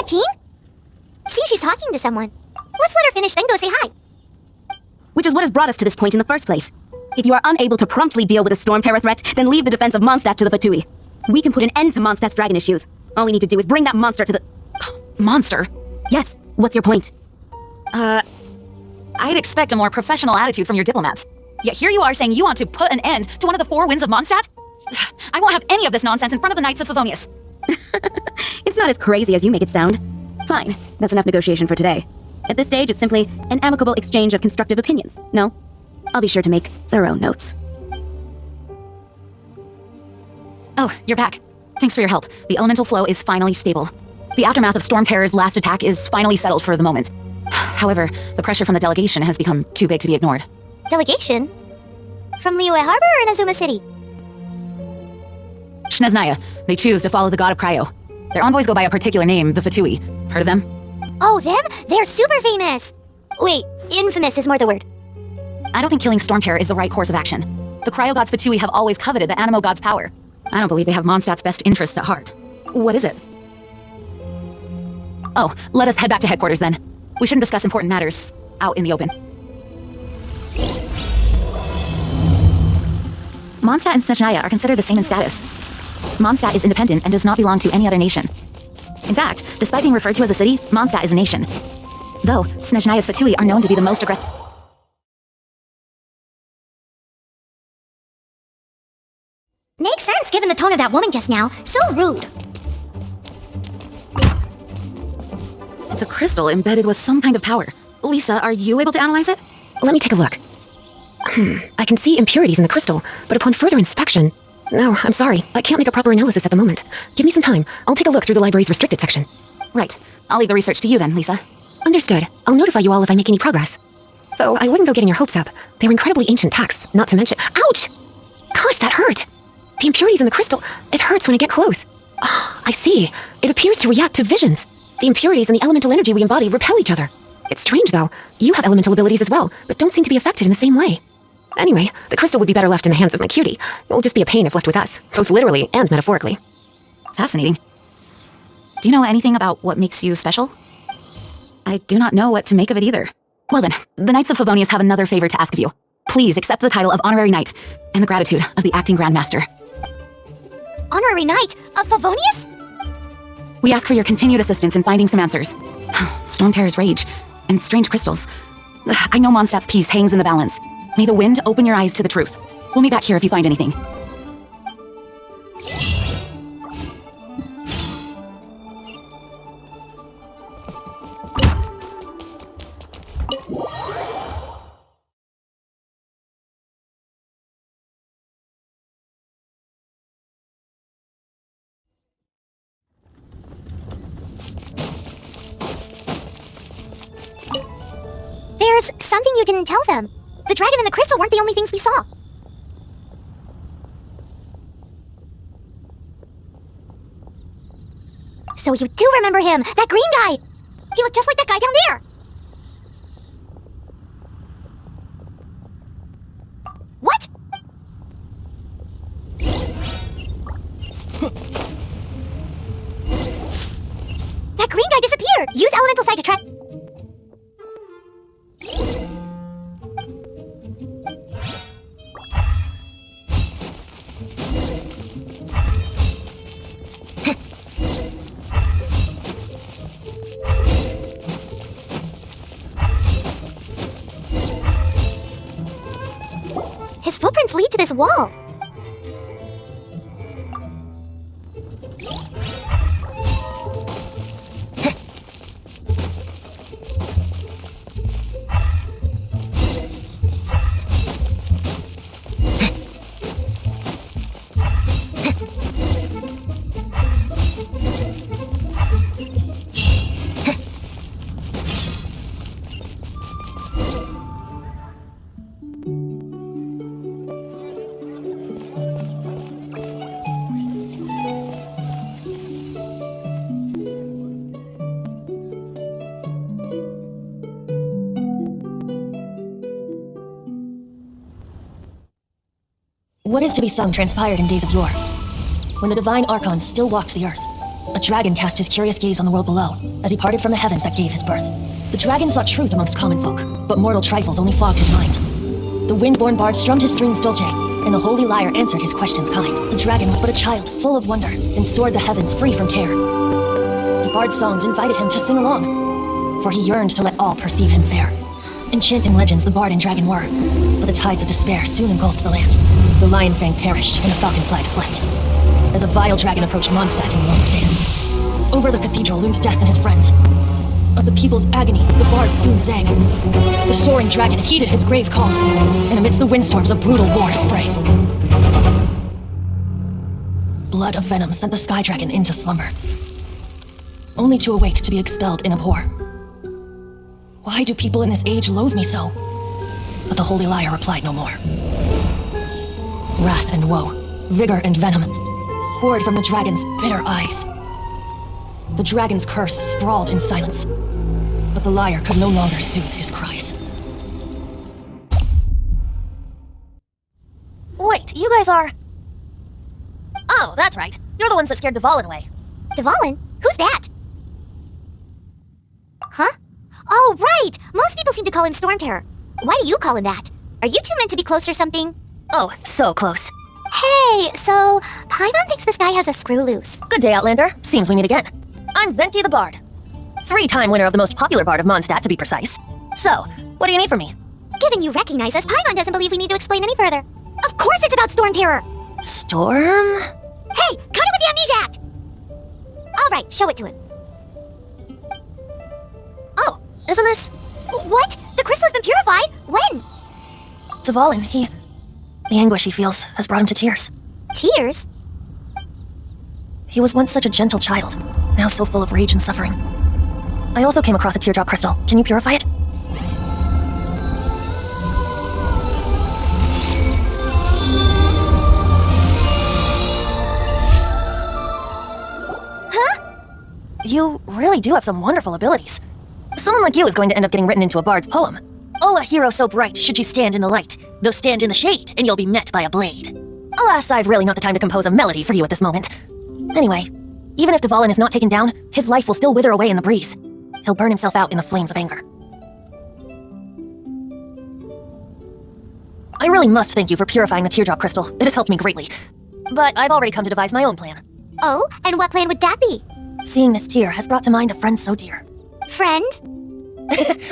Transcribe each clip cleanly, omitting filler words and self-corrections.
that Jean? Seems she's talking to someone. Let's let her finish, then go say hi. Which is what has brought us to this point in the first place. If you are unable to promptly deal with a storm terror threat, then leave the defense of Mondstadt to the Fatui. We can put an end to Mondstadt's dragon issues. All we need to do is bring that monster to the... Monster? Yes, what's your point? I'd expect a more professional attitude from your diplomats. Yet here you are saying you want to put an end to one of the four winds of Mondstadt? I won't have any of this nonsense in front of the Knights of Favonius. It's not as crazy as you make it sound. Fine, that's enough negotiation for today. At this stage, it's simply an amicable exchange of constructive opinions, no? I'll be sure to make thorough notes. Oh, you're back. Thanks for your help. The elemental flow is finally stable. The aftermath of Storm Terror's last attack is finally settled for the moment. However, the pressure from the delegation has become too big to be ignored. Delegation? From Liyue Harbor or Inazuma City? Shneznaya. They choose to follow the god of Cryo. Their envoys go by a particular name, the Fatui. Heard of them? Oh, them? They're super famous! Wait, infamous is more the word. I don't think killing Storm Terror is the right course of action. The Cryo gods Fatui have always coveted the Animo god's power. I don't believe they have Mondstadt's best interests at heart. What is it? Oh, let us head back to headquarters then. We shouldn't discuss important matters out in the open. Mondstadt and Snezhnaya are considered the same in status. Mondstadt is independent and does not belong to any other nation. In fact, despite being referred to as a city, Mondstadt is a nation. Though, Snezhnaya's Fatui are known to be the most aggressive. Makes sense given the tone of that woman just now. So rude. It's a crystal embedded with some kind of power. Lisa, are you able to analyze it? Let me take a look. I can see impurities in the crystal, but upon further inspection... No, I'm sorry. I can't make a proper analysis at the moment. Give me some time. I'll take a look through the library's restricted section. Right. I'll leave the research to you then, Lisa. Understood. I'll notify you all if I make any progress. Though I wouldn't go getting your hopes up. They're incredibly ancient texts, not to mention... Ouch! Gosh, that hurt! The impurities in the crystal, it hurts when I get close. I see. It appears to react to visions. The impurities and the elemental energy we embody repel each other. It's strange, though. You have elemental abilities as well, but don't seem to be affected in the same way. Anyway, the crystal would be better left in the hands of my cutie. It will just be a pain if left with us, both literally and metaphorically. Fascinating. Do you know anything about what makes you special? I do not know what to make of it either. Well then, the Knights of Favonius have another favor to ask of you. Please accept the title of Honorary Knight and the gratitude of the Acting Grand Master. Honorary Knight of Favonius? We ask for your continued assistance in finding some answers. Storm Terror's rage and strange crystals. I know Mondstadt's peace hangs in the balance. May the wind open your eyes to the truth. We'll meet back here if you find anything. There's something you didn't tell them. The dragon and the crystal weren't the only things we saw. So you do remember him, that green guy! He looked just like that guy down there! What? That green guy disappeared! Use elemental sight to track... His footprints lead to this wall. What is to be sung transpired in days of yore, when the divine archons still walked the earth. A dragon cast his curious gaze on the world below, as he parted from the heavens that gave his birth. The dragon sought truth amongst common folk, but mortal trifles only fogged his mind. The wind-born bard strummed his strings dolce, and the holy lyre answered his questions kind. The dragon was but a child, full of wonder, and soared the heavens free from care. The bard's songs invited him to sing along, for he yearned to let all perceive him fair. Enchanting legends the bard and dragon were, but the tides of despair soon engulfed the land. The lion fang perished, and the falcon flag slept, as a vile dragon approached Mondstadt in one stand. Over the cathedral loomed death and his friends. Of the people's agony, the bard soon sang. The soaring dragon heeded his grave calls, and amidst the windstorms of brutal war sprang. Blood of venom sent the sky dragon into slumber, only to awake to be expelled in abhor. Why do people in this age loathe me so? But the holy lyre replied no more. Wrath and woe, vigor and venom, poured from the dragon's bitter eyes. The dragon's curse sprawled in silence, but the lyre could no longer soothe his cries. Wait, you guys are... Oh, that's right. You're the ones that scared Dvalin away. Dvalin? Who's that? Huh? Oh, right! Most people seem to call him Storm Terror. Why do you call him that? Are you two meant to be close or something? Oh, so close. Hey, so Paimon thinks this guy has a screw loose. Good day, Outlander. Seems we meet again. I'm Venti the Bard. 3-time winner of the most popular bard of Mondstadt, to be precise. So, what do you need from me? Given you recognize us, Paimon doesn't believe we need to explain any further. Of course it's about Storm Terror! Storm? Hey, cut it with the amnesia act! Alright, show it to him. Oh, isn't this... What? The crystal's been purified? When? Dvalin, the anguish he feels has brought him to tears. Tears? He was once such a gentle child, now so full of rage and suffering. I also came across a teardrop crystal. Can you purify it? Huh? You really do have some wonderful abilities. Someone like you is going to end up getting written into a bard's poem. Oh, a hero so bright should you stand in the light, though stand in the shade, and you'll be met by a blade. Alas, I've really not the time to compose a melody for you at this moment. Anyway, even if Dvalin is not taken down, his life will still wither away in the breeze. He'll burn himself out in the flames of anger. I really must thank you for purifying the teardrop crystal. It has helped me greatly. But I've already come to devise my own plan. Oh, and what plan would that be? Seeing this tear has brought to mind a friend so dear. Friend?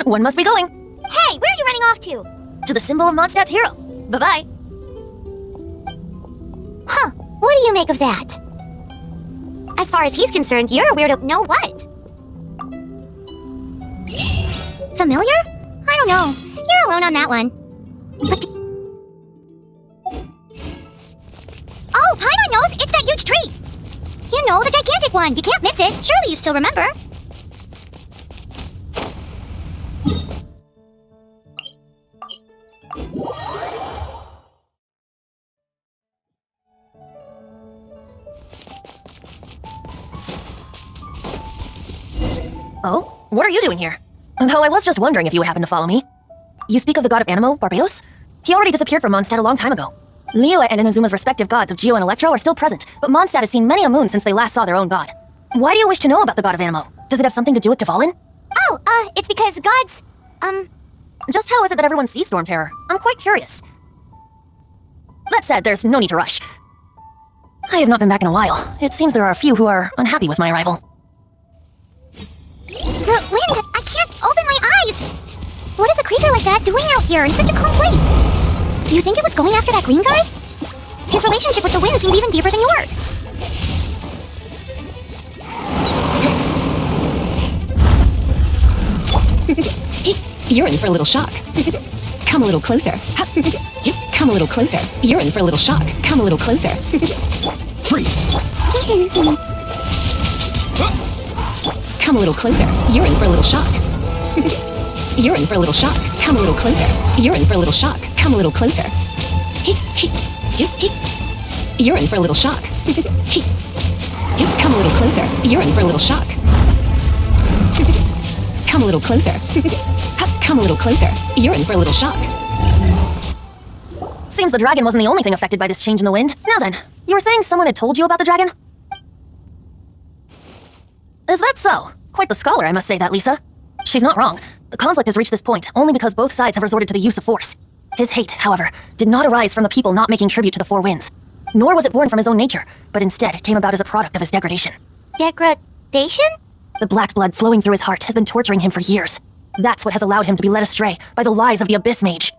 One must be going. Hey, where are you running off to? To the symbol of Mondstadt's hero. Bye-bye. Huh, what do you make of that? As far as he's concerned, you're a weirdo. No, what? Familiar? I don't know. You're alone on that one. But... Oh, Paimon knows! It's that huge tree! You know, the gigantic one. You can't miss it. Surely you still remember. Oh, what are you doing here? Though I was just wondering if you would happen to follow me. You speak of the god of Animo, Barbados? He already disappeared from Mondstadt a long time ago. Liyue and Inazuma's respective gods of Geo and Electro are still present, but Mondstadt has seen many a moon since they last saw their own god. Why do you wish to know about the god of Animo? Does it have something to do with Dvalin? Oh, it's because gods... Just how is it that everyone sees Storm Terror? I'm quite curious. That said, there's no need to rush. I have not been back in a while. It seems there are a few who are unhappy with my arrival. The wind! I can't open my eyes! What is a creature like that doing out here in such a calm place? Do you think it was going after that green guy? His relationship with the wind seems even deeper than yours. You're in for a little shock. Come a little closer. Come a little closer. You're in for a little shock. Come a little closer. Freeze! Come a little closer. You're in for a little shock. You're in for a little shock. Come a little closer. You're in for a little shock. Come a little closer. You're in for a little shock. Come a little closer. You're in for a little shock. Come a little closer. Come a little closer. You're in for a little shock. Seems the dragon wasn't the only thing affected by this change in the wind. Now then, you were saying someone had told you about the dragon? That's so. Quite the scholar, I must say that, Lisa. She's not wrong. The conflict has reached this point only because both sides have resorted to the use of force. His hate, however, did not arise from the people not making tribute to the Four Winds. Nor was it born from his own nature, but instead came about as a product of his degradation. Degradation? The black blood flowing through his heart has been torturing him for years. That's what has allowed him to be led astray by the lies of the Abyss Mage.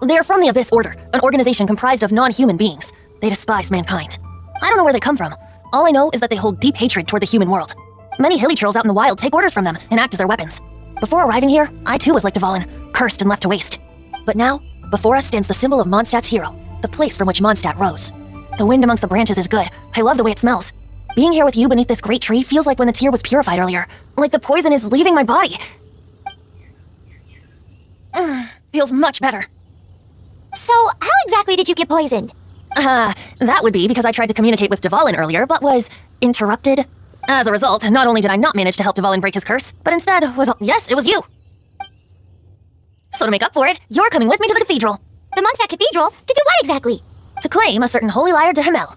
They're from the Abyss Order, an organization comprised of non-human beings. They despise mankind. I don't know where they come from. All I know is that they hold deep hatred toward the human world. Many hilly trolls out in the wild take orders from them and act as their weapons. Before arriving here, I too was like Dvalin, cursed and left to waste. But now, before us stands the symbol of Mondstadt's hero, the place from which Mondstadt rose. The wind amongst the branches is good. I love the way it smells. Being here with you beneath this great tree feels like when the tear was purified earlier. Like the poison is leaving my body. Feels much better. So, how exactly did you get poisoned? That would be because I tried to communicate with Dvalin earlier, but was interrupted. As a result, not only did I not manage to help Dvalin break his curse, but instead yes, it was you. So to make up for it, you're coming with me to the cathedral. The Mondstadt Cathedral? To do what exactly? To claim a certain holy liar de Himmel.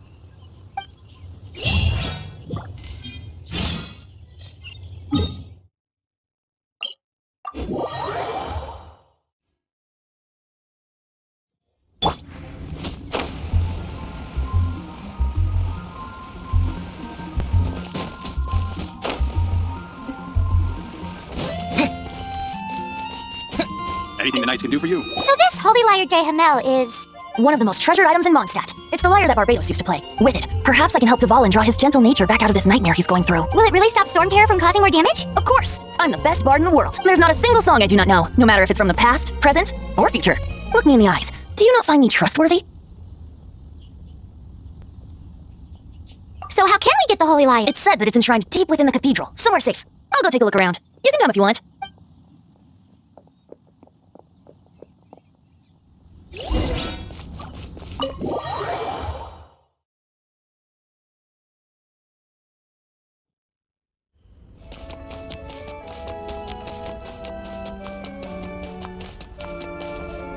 Anything the knights can do for you? So this Holy Lyre de Himmel is... One of the most treasured items in Mondstadt. It's the lyre that Barbados used to play. With it, perhaps I can help Dvalin draw his gentle nature back out of this nightmare he's going through. Will it really stop Storm Terror from causing more damage? Of course! I'm the best bard in the world. There's not a single song I do not know, no matter if it's from the past, present, or future. Look me in the eyes. Do you not find me trustworthy? So how can we get the Holy Lyre? It's said that it's enshrined deep within the cathedral, somewhere safe. I'll go take a look around. You can come if you want.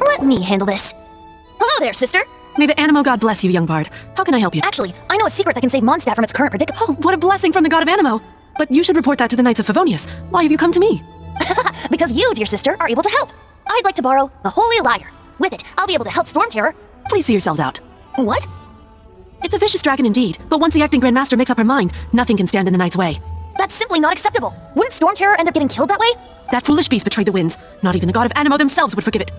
Let me handle this. Hello there, sister! May the Animo god bless you, young bard. How can I help you? Actually, I know a secret that can save Mondstadt from its current predicament. Oh, what a blessing from the god of Animo! But you should report that to the Knights of Favonius. Why have you come to me? Because you, dear sister, are able to help. I'd like to borrow the Holy Lyre. With it, I'll be able to help Storm Terror. Please see yourselves out. What? It's a vicious dragon indeed, but once the acting Grand Master makes up her mind, nothing can stand in the Knight's way. That's simply not acceptable. Wouldn't Storm Terror end up getting killed that way? That foolish beast betrayed the winds. Not even the god of Animo themselves would forgive it.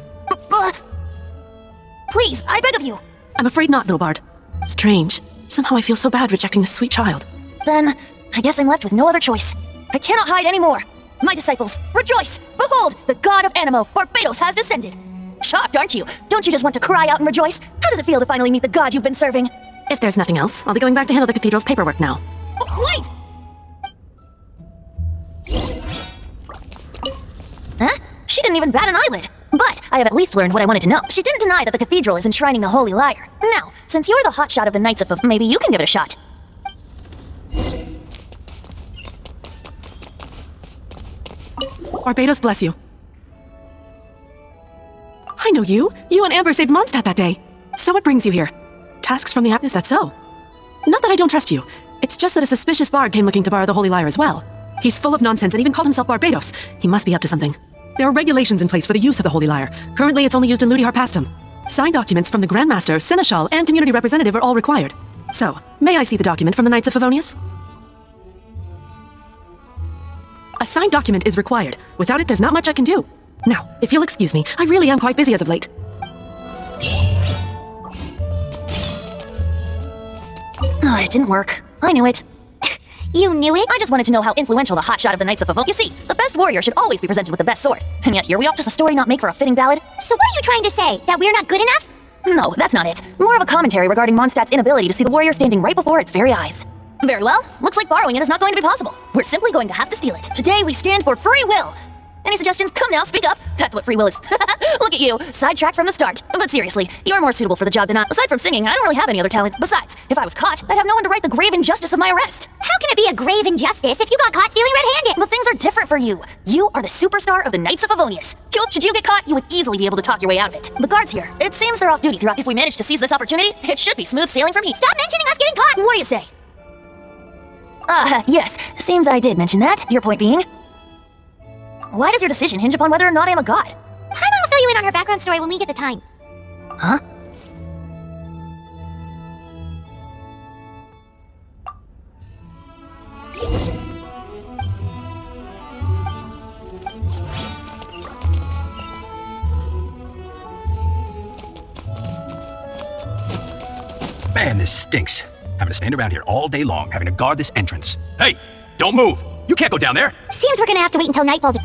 Please, I beg of you. I'm afraid not, little bard. Strange. Somehow I feel so bad rejecting this sweet child. Then, I guess I'm left with no other choice. I cannot hide anymore. My disciples, rejoice! Behold, the god of Animo, Barbados, has descended. Shocked, aren't you? Don't you just want to cry out and rejoice? How does it feel to finally meet the god you've been serving? If there's nothing else, I'll be going back to handle the cathedral's paperwork now. Wait! Huh? She didn't even bat an eyelid. But I have at least learned what I wanted to know. She didn't deny that the cathedral is enshrining the Holy Lyre. Now, since you're the hotshot of the Knights of maybe you can give it a shot. Barbados bless you. I know you. You and Amber saved Mondstadt that day. So what brings you here? Tasks from the app, is that so? Not that I don't trust you. It's just that a suspicious bard came looking to borrow the Holy Lyre as well. He's full of nonsense and even called himself Barbados. He must be up to something. There are regulations in place for the use of the Holy Lyre. Currently, it's only used in Ludi Harpastum. Signed documents from the Grand Master, Seneschal, and Community Representative are all required. So, may I see the document from the Knights of Favonius? A signed document is required. Without it, there's not much I can do. Now, if you'll excuse me, I really am quite busy as of late. Oh, it didn't work. I knew it. You knew it? I just wanted to know how influential the hotshot of the Knights of Favonius. You see, the best warrior should always be presented with the best sword. And yet here we are. Does the story not make for a fitting ballad? So what are you trying to say? That we're not good enough? No, that's not it. More of a commentary regarding Mondstadt's inability to see the warrior standing right before its very eyes. Very well. Looks like borrowing it is not going to be possible. We're simply going to have to steal it. Today we stand for free will. Any suggestions? Come now, speak up. That's what free will is. Look at you, sidetracked from the start. But seriously, you're more suitable for the job than I. Aside from singing, I don't really have any other talent. Besides, if I was caught, I'd have no one to write the grave injustice of my arrest. How can it be a grave injustice if you got caught stealing red-handed? But things are different for you. You are the superstar of the Knights of Favonius. Should you get caught, you would easily be able to talk your way out of it. The guards here, it seems they're off duty throughout. If we manage to seize this opportunity, it should be smooth sailing from here. Stop mentioning us getting caught! What do you say? Yes. Seems I did mention that. Your point being? Why does your decision hinge upon whether or not I am a god? Paimon will fill you in on her background story when we get the time. Huh? Man, this stinks. Having to stand around here all day long, having to guard this entrance. Hey, don't move! You can't go down there! Seems we're gonna have to wait until nightfall to...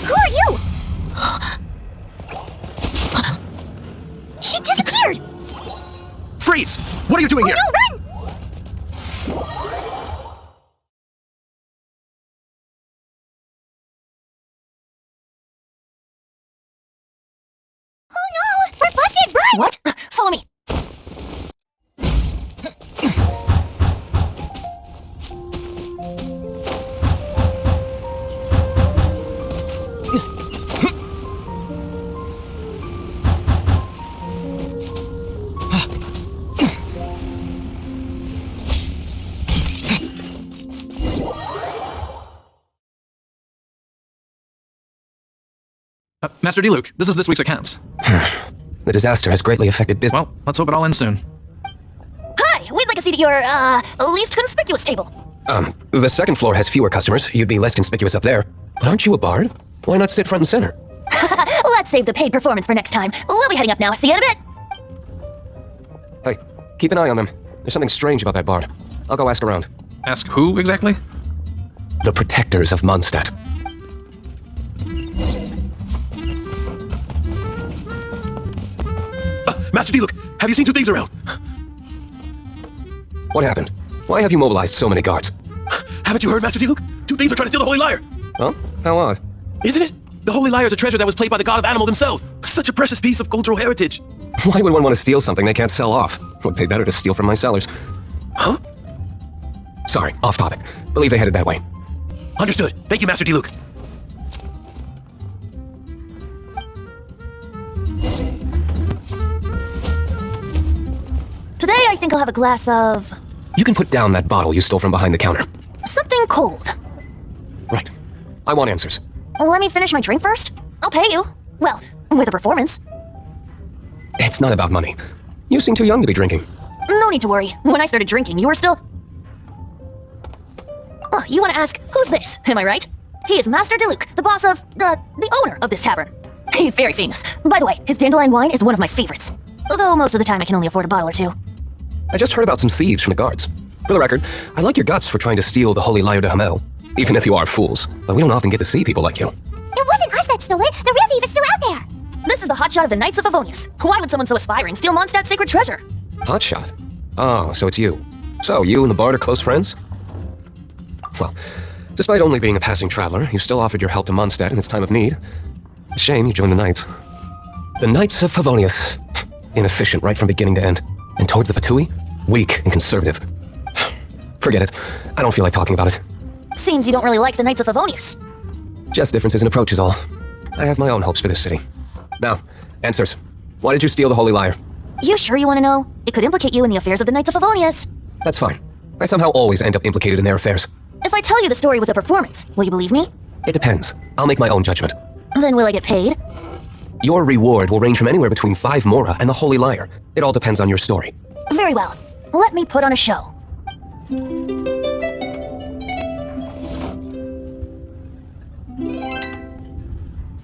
Who are you? She disappeared! Freeze! What are you doing here? No, run! Oh no! We're busted! Run! What? Follow me. Master D-Luke, this is this week's accounts. The disaster has greatly affected business. Well, let's hope it all ends soon. Hi! We'd like a seat at your, least conspicuous table. The second floor has fewer customers. You'd be less conspicuous up there. But aren't you a bard? Why not sit front and center? Let's save the paid performance for next time. We'll be heading up now. See you in a bit. Hey, keep an eye on them. There's something strange about that bard. I'll go ask around. Ask who exactly? The protectors of Mondstadt. Master D-Luke, have you seen two thieves around? What happened? Why have you mobilized so many guards? Haven't you heard, Master D-Luke? Two thieves are trying to steal the Holy Lyre! Huh? How odd. Isn't it? The Holy Lyre is a treasure that was played by the god of animal themselves. Such a precious piece of cultural heritage. Why would one want to steal something they can't sell off? Would pay better to steal from my sellers. Huh? Sorry, off topic. Believe they headed that way. Understood. Thank you, Master D-Luke. Today I think I'll have a glass of... You can put down that bottle you stole from behind the counter. something cold. Right. I want answers. Let me finish my drink first. I'll pay you. Well, with a performance. It's not about money. You seem too young to be drinking. No need to worry. When I started drinking, you were still... Oh, you want to ask, who's this? Am I right? He is Master Diluc, the boss of, the owner of this tavern. He's very famous. By the way, his dandelion wine is one of my favorites. Although most of the time I can only afford a bottle or two. I just heard about some thieves from the guards. For the record, I like your guts for trying to steal the Holy Lyre de Hamel, even if you are fools. But we don't often get to see people like you. It wasn't us that stole it. The real thief is still out there. This is the hotshot of the Knights of Favonius. Why would someone so aspiring steal Mondstadt's sacred treasure? Hotshot? Oh, so it's you. So, you and the Bard are close friends? Well, despite only being a passing traveler, you still offered your help to Mondstadt in its time of need. A shame you joined the Knights. The Knights of Favonius. Inefficient right from beginning to end. And towards the Fatui, weak and conservative. Forget it. I don't feel like talking about it. Seems you don't really like the Knights of Favonius. Just differences in approach is all. I have my own hopes for this city. Now, answers. Why did you steal the Holy Lyre? You sure you want to know? It could implicate you in the affairs of the Knights of Favonius. That's fine. I somehow always end up implicated in their affairs. If I tell you the story with a performance, will you believe me? It depends. I'll make my own judgment. Then will I get paid? Your reward will range from anywhere between 5 mora and the Holy Lyre. It all depends on your story. Very well. Let me put on a show.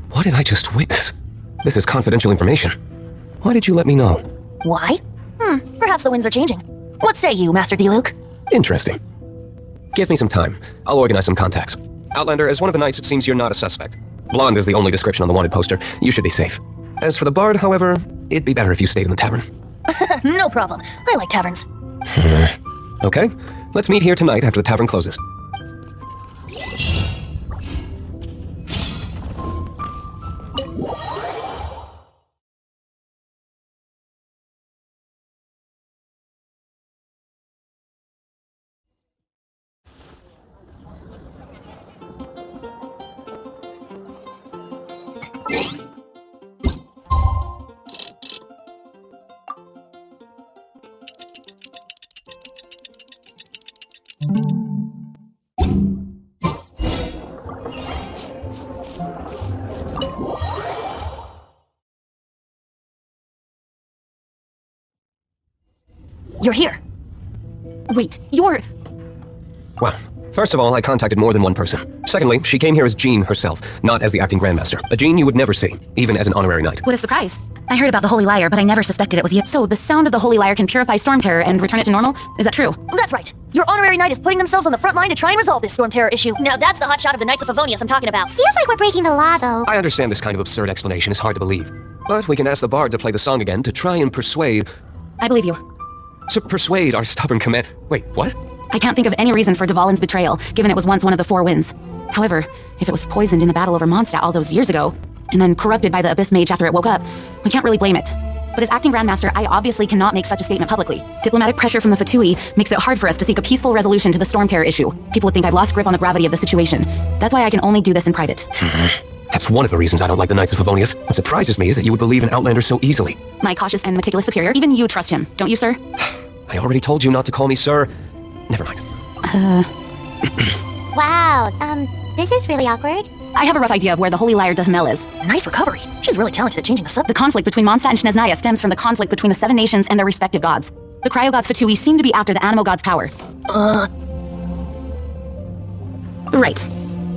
What did I just witness? This is confidential information. Why did you let me know? Why? Perhaps the winds are changing. What say you, Master D-Luke? Interesting. Give me some time. I'll organize some contacts. Outlander, as one of the knights, it seems you're not a suspect. Blonde is the only description on the wanted poster. You should be safe. As for the Bard, however, it'd be better if you stayed in the tavern. No problem. I like taverns. Okay, let's meet here tonight after the tavern closes. You're here. Wait, you're... Well, first of all, I contacted more than one person. Secondly, she came here as Jean herself, not as the acting Grandmaster. A Jean you would never see, even as an honorary knight. What a surprise. I heard about the Holy Lyre, but I never suspected it was you. So the sound of the Holy Lyre can purify Storm Terror and return it to normal? Is that true? That's right. Your honorary knight is putting themselves on the front line to try and resolve this Storm Terror issue. Now that's the hotshot of the Knights of Favonius I'm talking about. Feels like we're breaking the law, though. I understand this kind of absurd explanation is hard to believe. But we can ask the Bard to play the song again to try and persuade... I believe you. To persuade our stubborn command... Wait, what? I can't think of any reason for Dvalin's betrayal, given it was once one of the 4 winds. However, if it was poisoned in the battle over Mondstadt all those years ago, and then corrupted by the Abyss Mage after it woke up, we can't really blame it. But as acting Grandmaster, I obviously cannot make such a statement publicly. Diplomatic pressure from the Fatui makes it hard for us to seek a peaceful resolution to the Storm Terror issue. People would think I've lost grip on the gravity of the situation. That's why I can only do this in private. That's one of the reasons I don't like the Knights of Favonius. What surprises me is that you would believe in Outlander so easily. My cautious and meticulous superior, even you trust him, don't you, sir? I already told you not to call me sir. Never mind. Wow, this is really awkward. I have a rough idea of where the Holy Lyre de Hamel is. Nice recovery. She's really talented at changing the subject. The conflict between Mondstadt and Shneznaya stems from the conflict between the 7 nations and their respective gods. The cryo-gods Fatui seem to be after the Animo god's power. Right.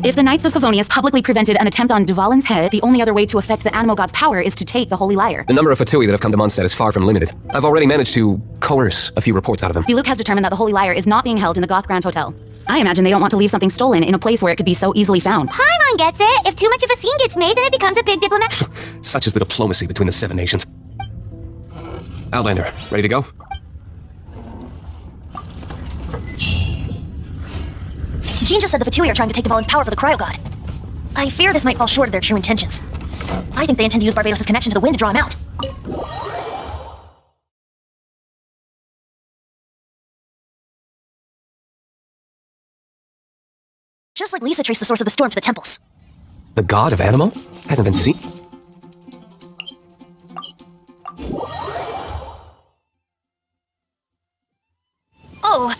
If the Knights of Favonius publicly prevented an attempt on Dvalin's head, the only other way to affect the Animo god's power is to take the Holy Lyre. The number of Fatui that have come to Mondstadt is far from limited. I've already managed to coerce a few reports out of them. D-Luke has determined that the Holy Lyre is not being held in the Goth Grand Hotel. I imagine they don't want to leave something stolen in a place where it could be so easily found. Paimon gets it. If too much of a scene gets made, then it becomes a big diplomat. Such is the diplomacy between the 7 nations. Outlander, ready to go? Jean just said the Fatui are trying to take Dvalin's power for the cryo god. I fear this might fall short of their true intentions. I think they intend to use Barbados' connection to the wind to draw him out. Just like Lisa traced the source of the storm to the temples. The god of Animo? Hasn't been seen? Oh,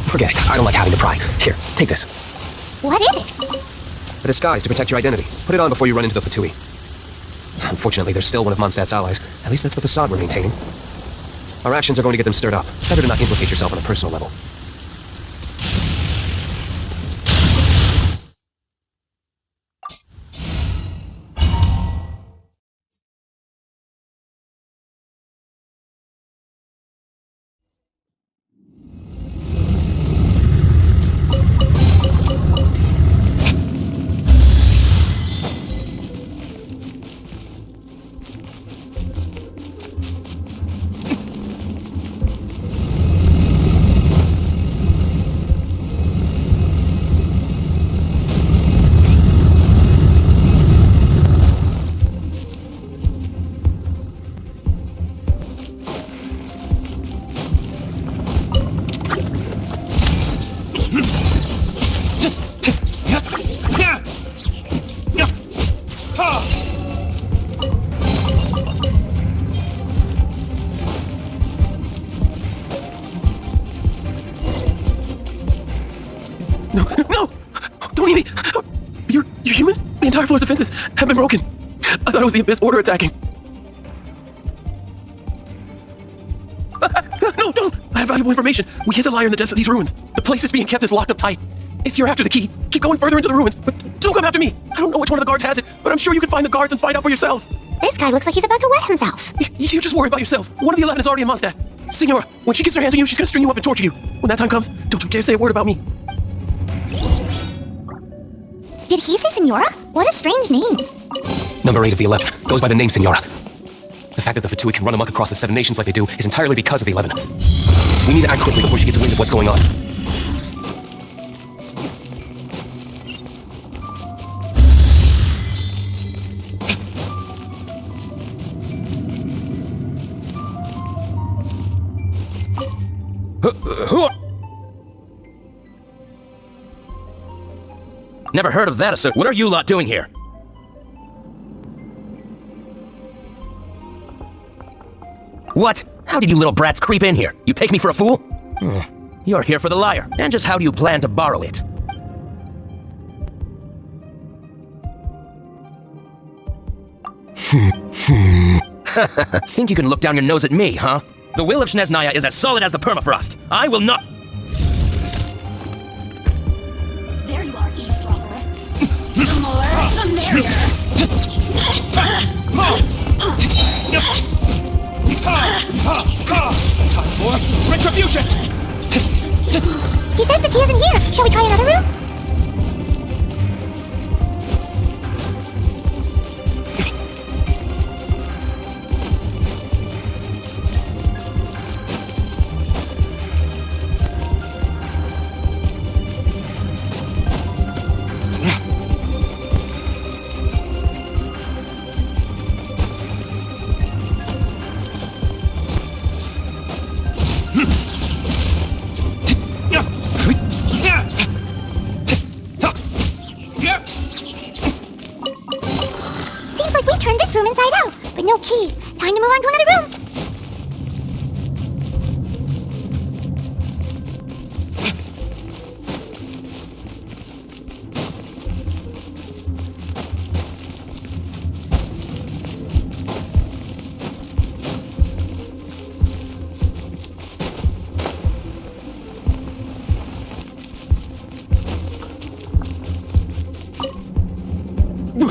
Forget it. I don't like having to pry. Here, take this. What is it? A disguise to protect your identity. Put it on before you run into the Fatui. Unfortunately, they're still one of Mondstadt's allies. At least that's the facade we're maintaining. Our actions are going to get them stirred up. Better to not implicate yourself on a personal level. You human? The entire floor's defenses have been broken. I thought it was the Abyss Order attacking. No, don't! I have valuable information. We hid the lyre in the depths of these ruins. The place it's being kept is locked up tight. If you're after the key, keep going further into the ruins. But don't come after me. I don't know which one of the guards has it, but I'm sure you can find the guards and find out for yourselves. This guy looks like he's about to wet himself. You just worry about yourselves. One of the 11 is already in Mondstadt. Signora, when she gets her hands on you, she's gonna string you up and torture you. When that time comes, don't you dare say a word about me. Did he say Signora? What a strange name. Number 8 of the 11 goes by the name Signora. The fact that the Fatui can run amok across the 7 nations like they do is entirely because of the 11. We need to act quickly before she gets wind of what's going on. Who? Never heard of that, sir. What are you lot doing here? What? How did you little brats creep in here? You take me for a fool? You're here for the lyre. And just how do you plan to borrow it? Think you can look down your nose at me, huh? The will of Snezhnaya is as solid as the permafrost. I will not... There you are, eavesdropper. The more, the merrier. Time for retribution! He says the key isn't here. Shall we try another room? Seems like we turned this room inside out, but no key. Time to move on to another room.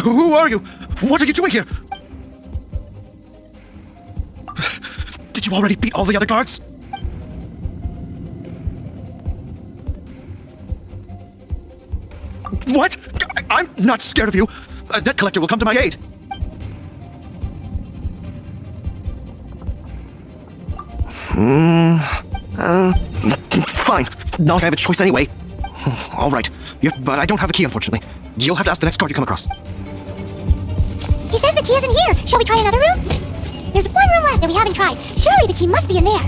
Who are you? What are you doing here? Did you already beat all the other guards? What? I'm not scared of you. A debt collector will come to my aid. Fine. Not like I have a choice anyway. All right. But I don't have the key, unfortunately. You'll have to ask the next guard you come across. He says the key isn't here. Shall we try another room? There's one room left that we haven't tried. Surely the key must be in there.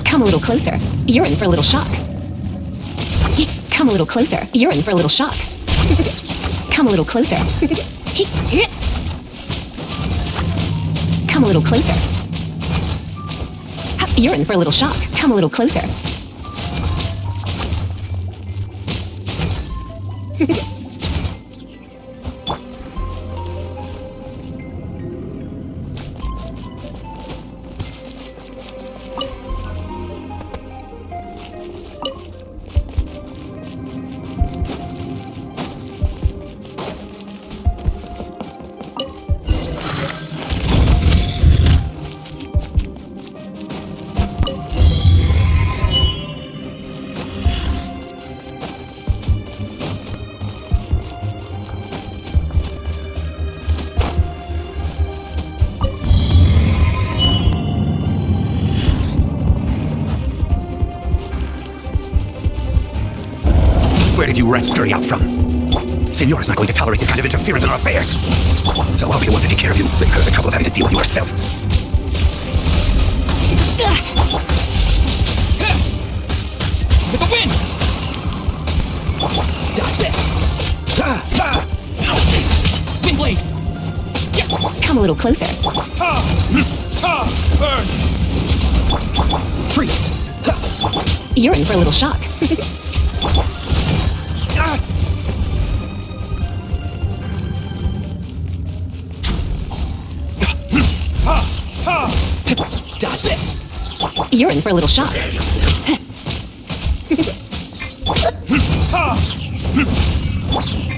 Come a little closer. You're in for a little shock. Come a little closer. You're in for a little shock. Come a little closer. Come a little closer. You're in for a little shock. Come a little closer. Where did you rats scurry out from? Signora's not going to tolerate this kind of interference in our affairs. So I'll be the one to take care of you, save her the trouble of having to deal with you herself. a little closer. Freeze! You're in for a little shock. Dodge this! You're in for a little shock.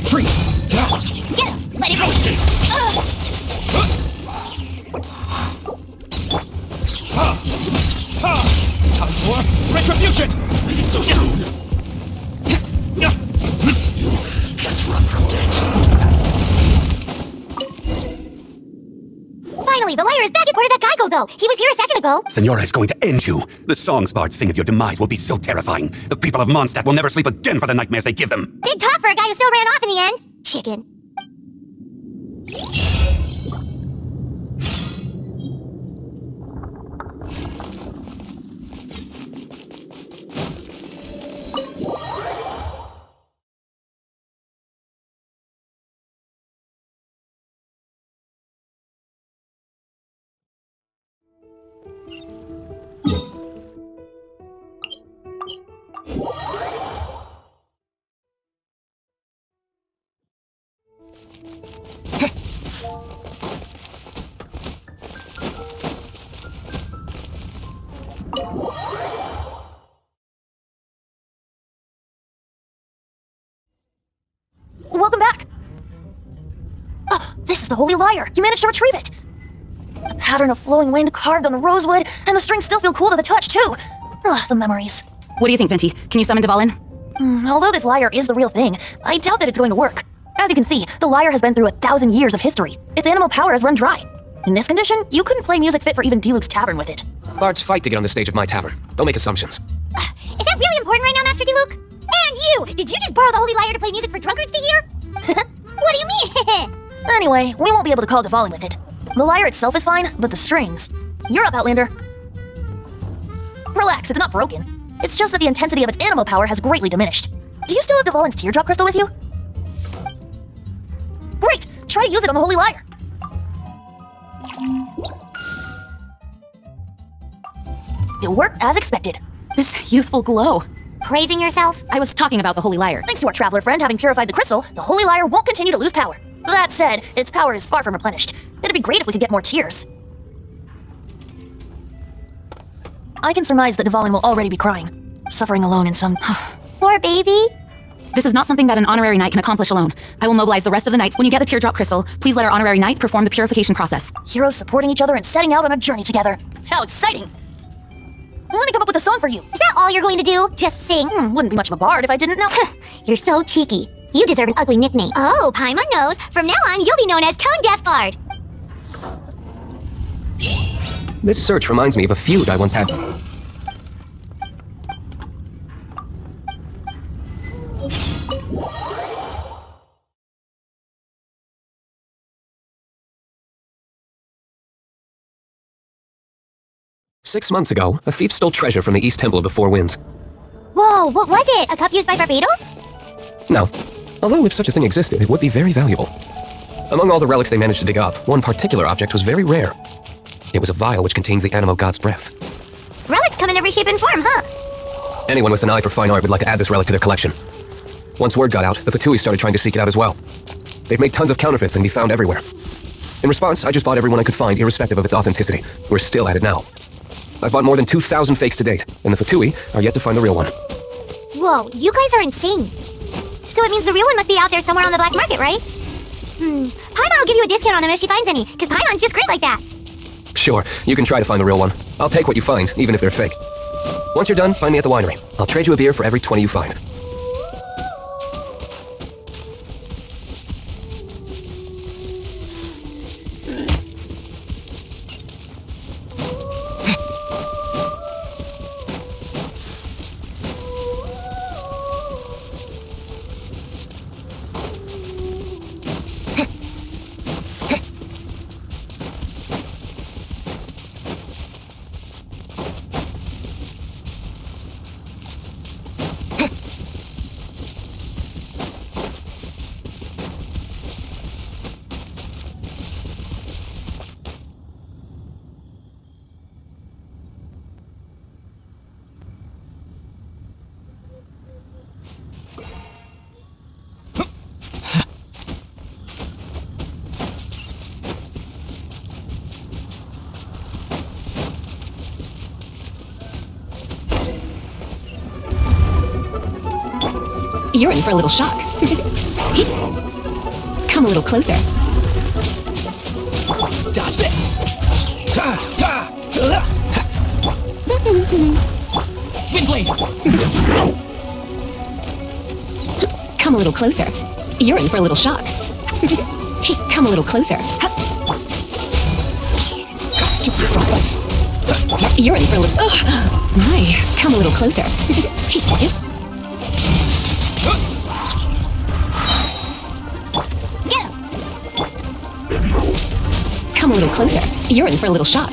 Freeze! Get him! Let it rip! Time for retribution! So soon! You can't run from death. Finally, the liar is back. Where did that guy go, though? He was here a second ago. Senora is going to end you. The songs bards sing of your demise will be so terrifying. The people of Mondstadt will never sleep again for the nightmares they give them. Big talk for a guy who still ran off in the end. Chicken. Welcome back! Oh, this is the Holy Lyre! You managed to retrieve it! The pattern of flowing wind carved on the rosewood, and the strings still feel cool to the touch, too! Ugh, the memories. What do you think, Venti? Can you summon Dvalin? Although this lyre is the real thing, I doubt that it's going to work. As you can see, the lyre has been through 1,000 years of history. Its animal power has run dry. In this condition, you couldn't play music fit for even Diluc's tavern with it. Bards fight to get on the stage of my tavern. Don't make assumptions. Is that really important right now, Master Diluc? And you! Did you just borrow the Holy Lyre to play music for drunkards to hear? What do you mean? Anyway, we won't be able to call Dvalin with it. The lyre itself is fine, but the strings... You're up, Outlander. Relax, it's not broken. It's just that the intensity of its animal power has greatly diminished. Do you still have Dvalin's teardrop crystal with you? Great! Try to use it on the Holy Lyre. It worked as expected. This youthful glow. Praising yourself? I was talking about the Holy Lyre. Thanks to our traveler friend having purified the crystal, the Holy Lyre won't continue to lose power. That said, its power is far from replenished. It'd be great if we could get more tears. I can surmise that Dvalin will already be crying, suffering alone in some... Poor baby. This is not something that an honorary knight can accomplish alone. I will mobilize the rest of the knights. When you get the teardrop crystal, please let our honorary knight perform the purification process. Heroes supporting each other and setting out on a journey together. How exciting! Let me come up with a song for you. Is that all you're going to do? Just sing? Wouldn't be much of a bard if I didn't know. You're so cheeky. You deserve an ugly nickname. Oh, Paimon knows. From now on, you'll be known as Tone Deaf Bard. This search reminds me of a feud I once had. Six months ago, a thief stole treasure from the East Temple of the Four Winds. Whoa, what was it? A cup used by Barbados? No. Although if such a thing existed, it would be very valuable. Among all the relics they managed to dig up, one particular object was very rare. It was a vial which contained the animal god's breath. Relics come in every shape and form, huh? Anyone with an eye for fine art would like to add this relic to their collection. Once word got out, the Fatui started trying to seek it out as well. They've made tons of counterfeits that can be found everywhere. In response, I just bought everyone I could find, irrespective of its authenticity. We're still at it now. I've bought more than 2,000 fakes to date, and the Fatui are yet to find the real one. Whoa, you guys are insane. So it means the real one must be out there somewhere on the black market, right? Paimon will give you a discount on them if she finds any, because Paimon's just great like that. Sure, you can try to find the real one. I'll take what you find, even if they're fake. Once you're done, find me at the winery. I'll trade you a beer for every 20 you find. You're in for a little shock. Come a little closer. Dodge this! Windblade! Come a little closer. You're in for a little shock. Come a little closer. Frostbite! You're in for a little... My, come a little closer. Get him! Come a little closer. You're in for a little shock.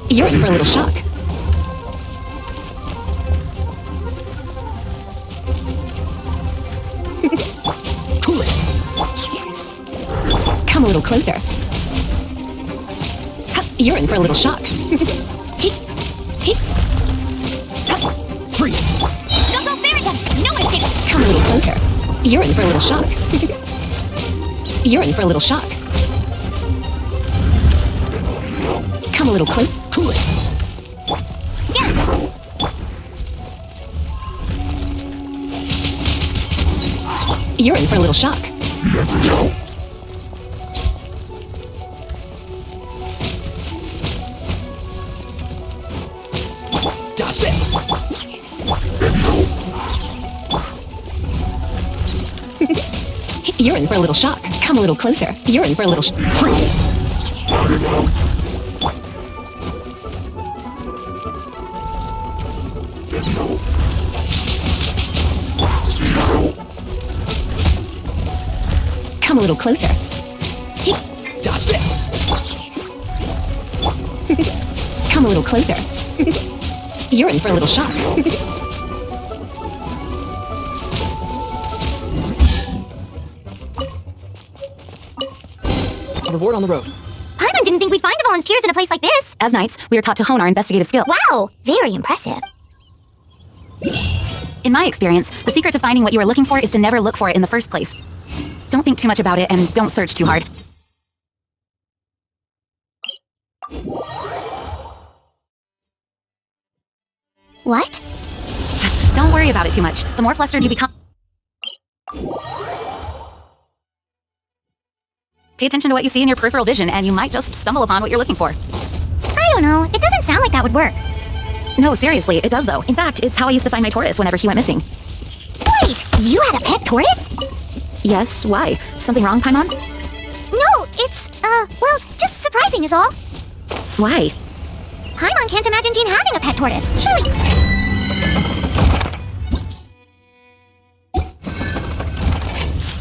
You're in for a little shock. Cool it! Come a little closer. You're in for a little shock. Freeze! Go, go, Barrington! No one escaped! Come a little closer. You're in for a little shock. You're in for a little shock. Come a little closer. Cool it! Get him! You're in for a little shock. Dodge this! You're in for a little shock. Come a little closer. You're in for a little Freeze! Come a little closer. Dodge this! Come a little closer. You're in for a little shock. A reward on the road. Paimon didn't think we'd find volunteers in a place like this. As knights, we are taught to hone our investigative skill. Wow, very impressive. In my experience, the secret to finding what you are looking for is to never look for it in the first place. Don't think too much about it and don't search too hard. What? Don't worry about it too much. The more flustered you become... Pay attention to what you see in your peripheral vision, and you might just stumble upon what you're looking for. I don't know. It doesn't sound like that would work. No, seriously, it does though. In fact, it's how I used to find my tortoise whenever he went missing. Wait, you had a pet tortoise? Yes, why? Something wrong, Paimon? No, it's, well, just surprising is all. Why? Paimon can't imagine Jean having a pet tortoise. Surely...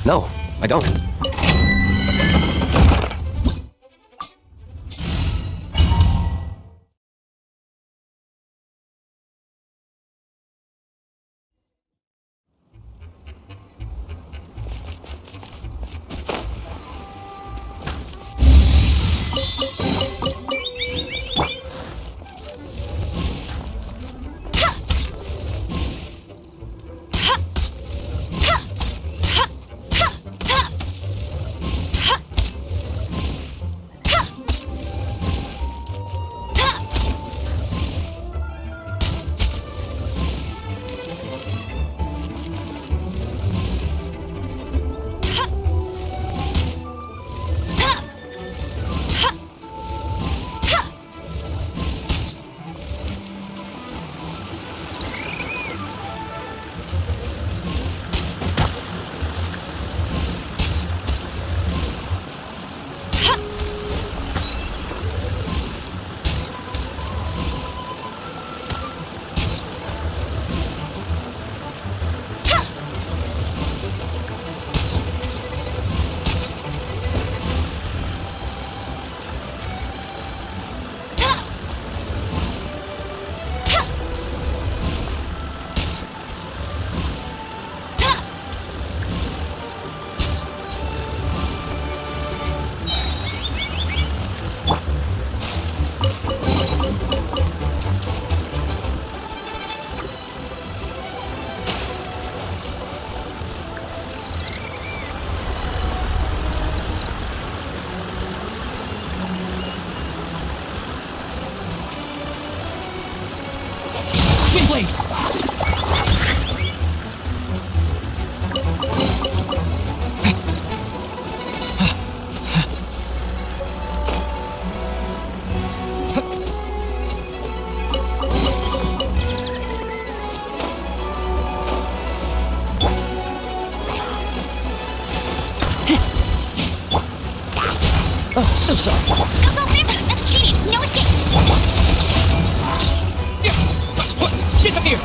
No, I don't. Oh, so sorry. Go, go, Bimba! That's cheating! No escape! Disappear!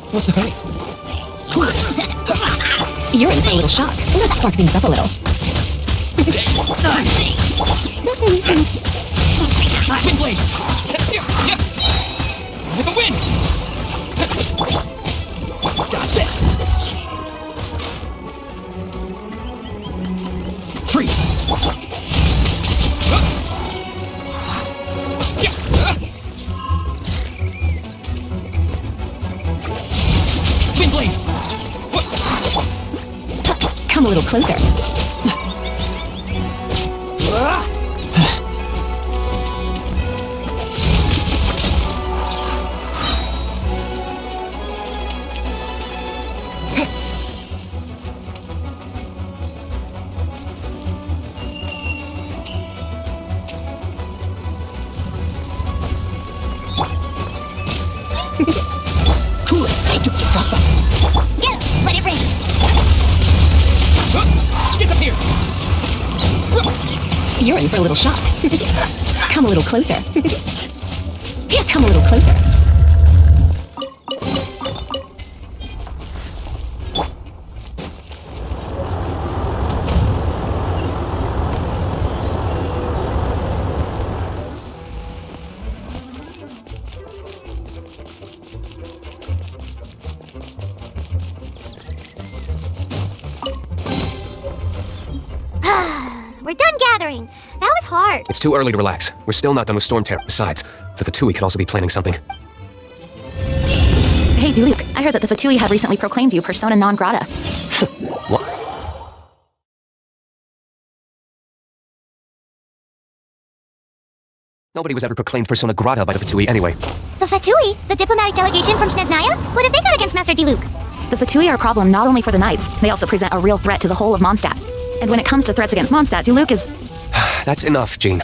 What's the hurry? You're in for a little shock. Let's spark things up a little. Windblade! The wind! Dodge this! Freeze! Windblade! Come a little closer. Cool it! I took your frostbite! Go! Let it rain! Disappear! You're in for a little shock. Come a little closer. Come a little closer. We're done gathering. That was hard. It's too early to relax. We're still not done with Storm Terror. Besides, the Fatui could also be planning something. Hey, Diluc, I heard that the Fatui have recently proclaimed you persona non grata. What? Nobody was ever proclaimed persona grata by the Fatui anyway. The Fatui? The diplomatic delegation from Sneznaya? What have they got against Master Diluc? The Fatui are a problem not only for the Knights, they also present a real threat to the whole of Mondstadt. And when it comes to threats against Mondstadt, Diluc is... That's enough, Jean.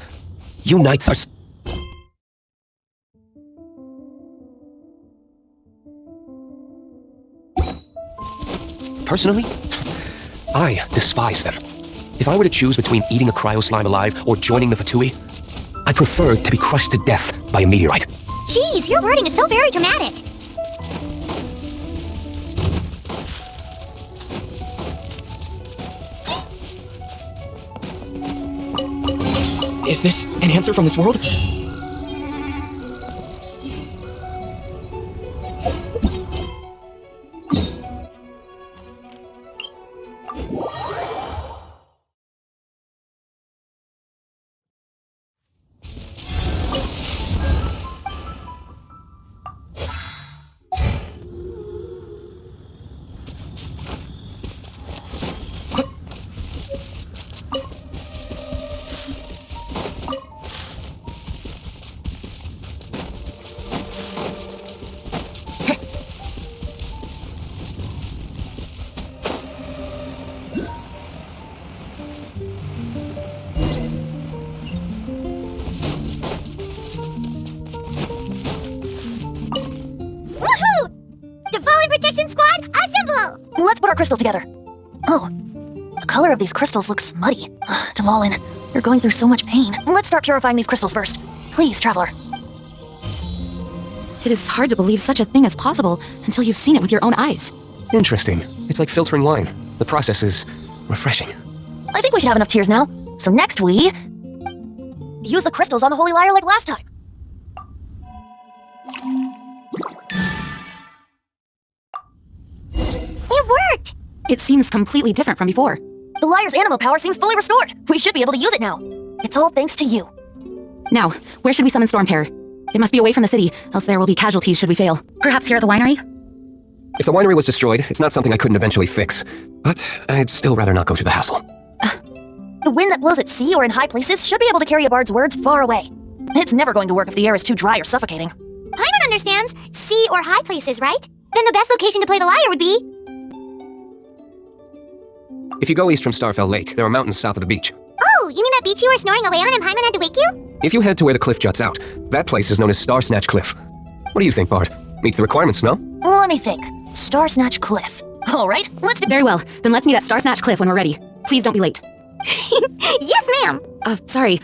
You Knights are... Personally, I despise them. If I were to choose between eating a cryo slime alive or joining the Fatui, I'd prefer to be crushed to death by a meteorite. Jeez, your wording is so very dramatic. Is this an answer from this world? Protection Squad, assemble! Let's put our crystals together. Oh, the color of these crystals looks smutty. Dvalin, you're going through so much pain. Let's start purifying these crystals first. Please, Traveler. It is hard to believe such a thing is possible until you've seen it with your own eyes. Interesting. It's like filtering wine. The process is refreshing. I think we should have enough tears now. So next we... use the crystals on the Holy Lyre like last time. It worked! It seems completely different from before. The lyre's animal power seems fully restored. We should be able to use it now. It's all thanks to you. Now, where should we summon Storm Terror? It must be away from the city, else there will be casualties should we fail. Perhaps here at the winery? If the winery was destroyed, it's not something I couldn't eventually fix. But I'd still rather not go through the hassle. The wind that blows at sea or in high places should be able to carry a bard's words far away. It's never going to work if the air is too dry or suffocating. Paimon understands. Sea or high places, right? Then the best location to play the lyre would be... If you go east from Starfell Lake, there are mountains south of the beach. Oh, you mean that beach you were snoring away on and Paimon had to wake you? If you head to where the cliff juts out, that place is known as Star Snatch Cliff. What do you think, Bard? Meets the requirements, no? Let me think. Star Snatch Cliff. All right, let's do... Very well. Then let's meet at Star Snatch Cliff when we're ready. Please don't be late. Yes, ma'am! Sorry.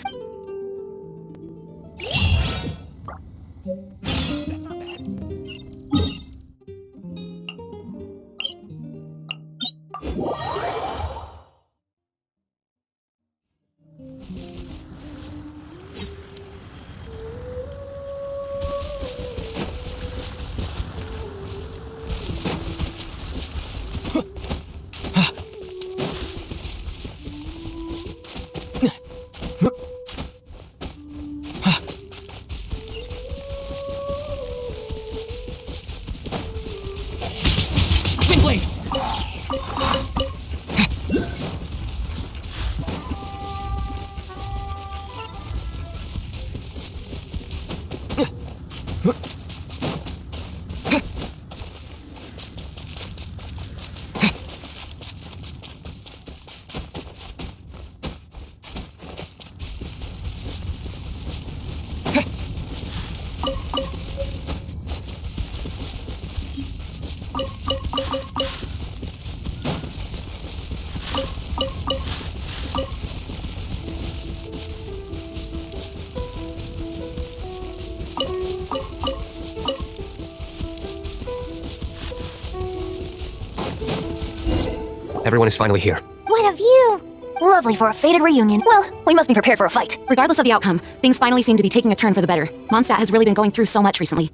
Everyone is finally here. What a view! Lovely for a fated reunion. Well, we must be prepared for a fight. Regardless of the outcome, things finally seem to be taking a turn for the better. Mondstadt has really been going through so much recently.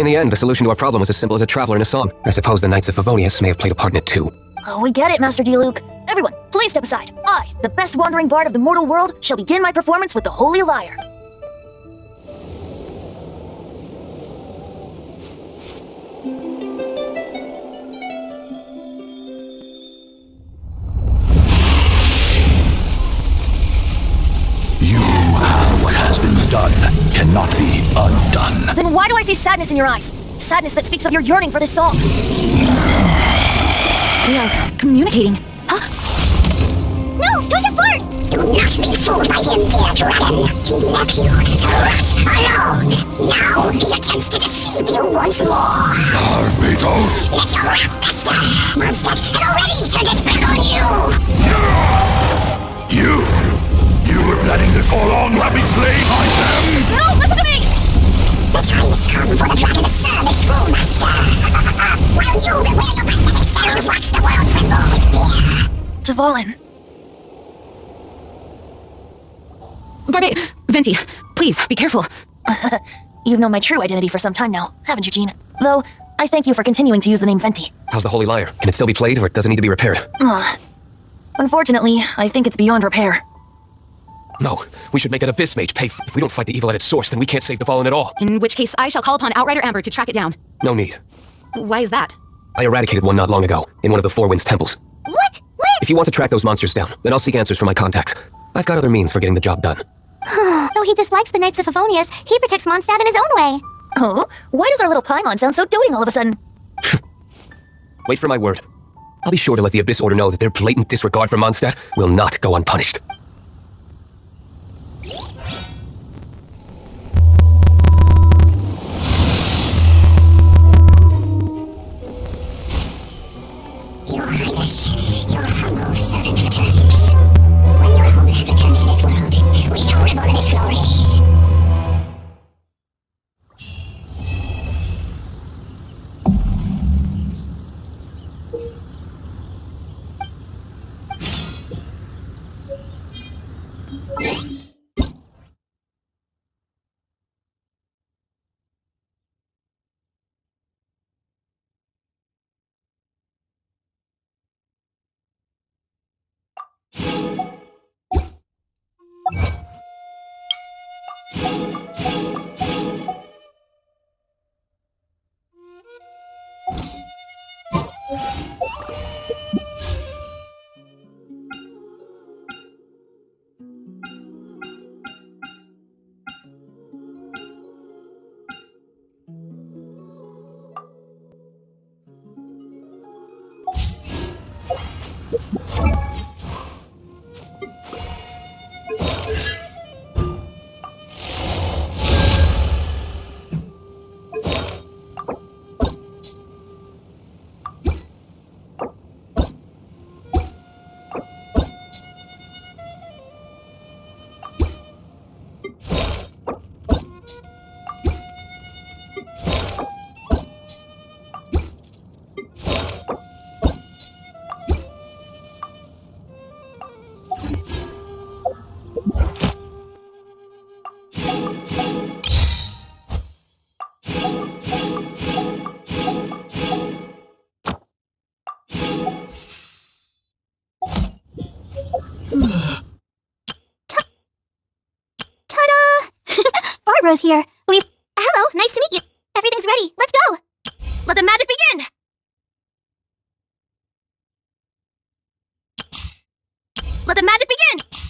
In the end, the solution to our problem was as simple as a traveler in a song. I suppose the Knights of Favonius may have played a part in it too. Oh, we get it, Master D-Luke. Everyone, please step aside. I, the best wandering bard of the mortal world, shall begin my performance with the Holy Lyre. What has been done cannot be undone. Then why do I see sadness in your eyes? Sadness that speaks of your yearning for this song. They are communicating. Huh? No, Joyous Bard! Do not be fooled by him, dear dragon. He left you to rot alone. Now he attempts to deceive you once more. Barbatos! Let your wrath fester. Mondstadt has already turned its back on you. You were planning this all along to have me slain by them! No, listen to me! The time has come for the dragon to serve its true master. While you beware your pathetic selves, watch the world tremble with fear. Dvalin. Venti, please, be careful. You've known my true identity for some time now, haven't you, Jean? Though, I thank you for continuing to use the name Venti. How's the Holy Lyre? Can it still be played, or does it need to be repaired? Unfortunately, I think it's beyond repair. No, we should make an Abyss Mage pay if we don't fight the evil at its source, then we can't save Dvalin at all. In which case, I shall call upon Outrider Amber to track it down. No need. Why is that? I eradicated one not long ago, in one of the Four Winds temples. What? Where? If you want to track those monsters down, then I'll seek answers from my contacts. I've got other means for getting the job done. Though he dislikes the Knights of Favonius, he protects Mondstadt in his own way. Oh, why does our little Paimon sound so doting all of a sudden? Wait for my word. I'll be sure to let the Abyss Order know that their blatant disregard for Mondstadt will not go unpunished. Ta-da! Barbara's here. Hello, nice to meet you. Everything's ready. Let's go. Let the magic begin! Let the magic begin!